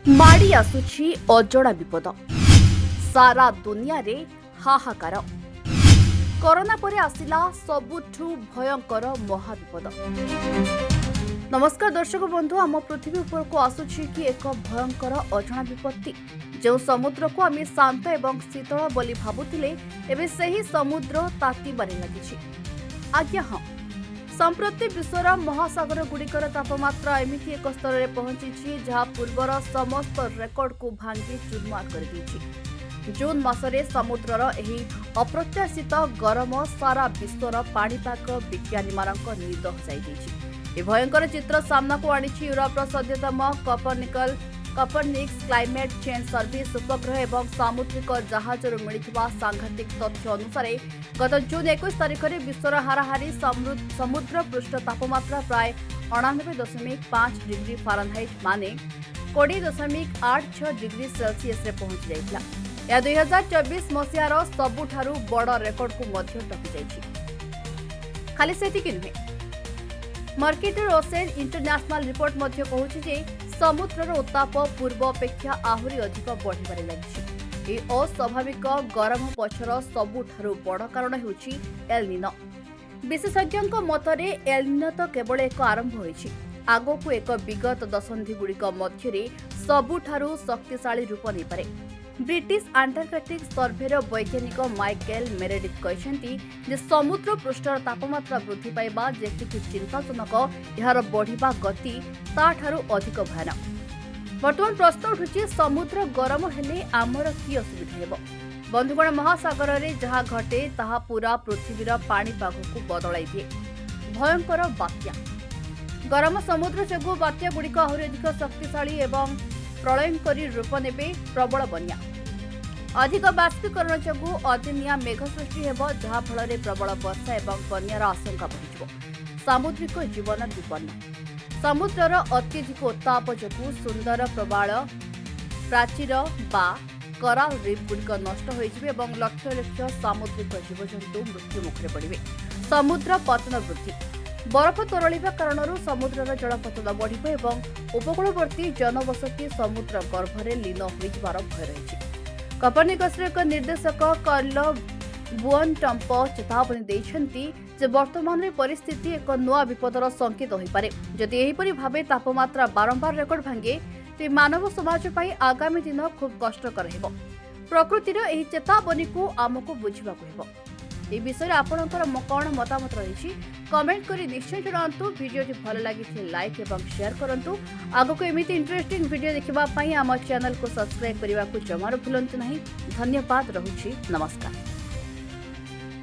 माड़ी आसुछि अजड़ा विपद सारा दुनिया रे हाहाकार कोरोना परे आसिला सबुठु भयंकर महाविपद। नमस्कार दर्शक बंधु, आम पृथ्वी उपर को आसुछि कि एक भयंकर अजଣା विपत्ति जो समुद्र को आम शांत एवं शीतल बोली भाबुथिले एबे सही समुद्र तातिबारे लागिछि। आज्ञा हाँ, संप्रति विश्वर महासागर गुड़िकर तापमात्रा एमिति एक स्तर में पहुंची जहां पूर्वर समस्त रेकर्ड को भांगी चूरमार कर देछि। जून मासरे समुद्रर एही अप्रत्याशित गरम सारा विश्वर पाणीपाग विज्ञानी मानक निद हजाई देछि। ए भयंकर चित्र सामना को आनिछि यूरोपर सद्यतम कॉपरनिक्स क्लाइमेट चेंज सर्विस उपग्रह एवं सामुद्रिक जहाजर मिलिथिबा सांघातिक तथ्य अनुसार गत जून 21 तारिख में विश्वर हाराहारी समुद्र पृष्ठ तापमात्रा प्राय 98.5 डिग्री फारेनहाइट माने 20.86 डिग्री सेल्सियस रे पहुंची जाइथिला। या 2024 मसियार सबुठारु बड़ रेकर्ड को मध्य टपी जाइछि। खाली सेतिकि नुहे, मर्केटर ओसेन इंटरनेशनल रिपोर्ट मध्य कहूछि जे समुद्रर उत्ताप पूर्व अपेक्षा आहरी अधिक बढ़िबारे लागिछि। ए अस्वाभाविक गरम पछर सबुठारु बड़ कारण हेउछि एल निनो। विशेषज्ञଙ୍କ मतरे एल निनो तो केवल एक आरंभ होइछि, आगोकु एक विगत दशंधि गुड़िक मध्यरे सबुठारु शक्तिशाली रूप नै पारे। ब्रिटिश आंटार्कटिक सर्भेर वैज्ञानिक माइकेल मेरेडिथ कहते जे समुद्र पृष्ठर तापमात्रा वृद्धि पाइबा जेतिकी चिंताजनक, यार बढ़िबा गति ताठारु अधिक भयानक। वर्तमान प्रश्न उठुछि, समुद्र गरम हेले आमर कि असुविधा हेबो? बंधुगण, महासागर रे जहा घटे ताहा पूरा पृथ्वीर पाणीपाग को बदलाई दिए। भयंकर बात्या, गरम समुद्र जोगु बात्या गुड़िक आहरी अधिक शक्तिशाली एवं प्रलयंकरी रूप नेबे। प्रबल बन्या, अधिक बाष्पीकरण जोगु अदिनिया मेघ सृष्टि हेब, जहा फल प्रबल वर्षा एवं बन्यार आशंका बढ़िଯିବ। सामुद्रिक जीवन विपन्न, समुद्रर अत्यधिक उत्ताप जोगु सुंदर प्रबाल प्राचीर बा कराल रीफ गुड़िक नष्ट होइजिबे एवं लक्ष लक्ष सामुद्रिक जीवजंतु मृत्यु मुखरे पड़िबे। समुद्र पतन वृद्धि, बरफ तरलिबा कारणरू समुद्रर जलपतन बढ़िब एवं उपकूलवर्ती जनबसती समुद्र गर्भरे लीन होइजिबार भय रहिछि। कॉपरनिकसर एक निर्देशक कार्ल बुअनटम्प चेतावनी दैछन्ति जे वर्तमान परिस्थिति एक नया विपदर संकेत होइपारे। जदि एहिपरि भावे तापमात्रा बारंबार रेकर्ड भांगे ते मानव समाज पई आगामी दिन खूब कष्टकर हेबो। प्रकृतिर एही चेतावनी को आमको बुझिबाको हेबो। ए विषय आपणकर कौन मतामत रही कमेंट करी निश्चय जणातु। वीडियो भल लगी लाइक एवं शेयर करंतु। आगको एमिति इंटरेस्टिंग वीडियो देखिबा पई आम चैनल को सब्सक्राइब करने को जमार भूलंतु नहीं। धन्यवाद रहुछि। नमस्कार।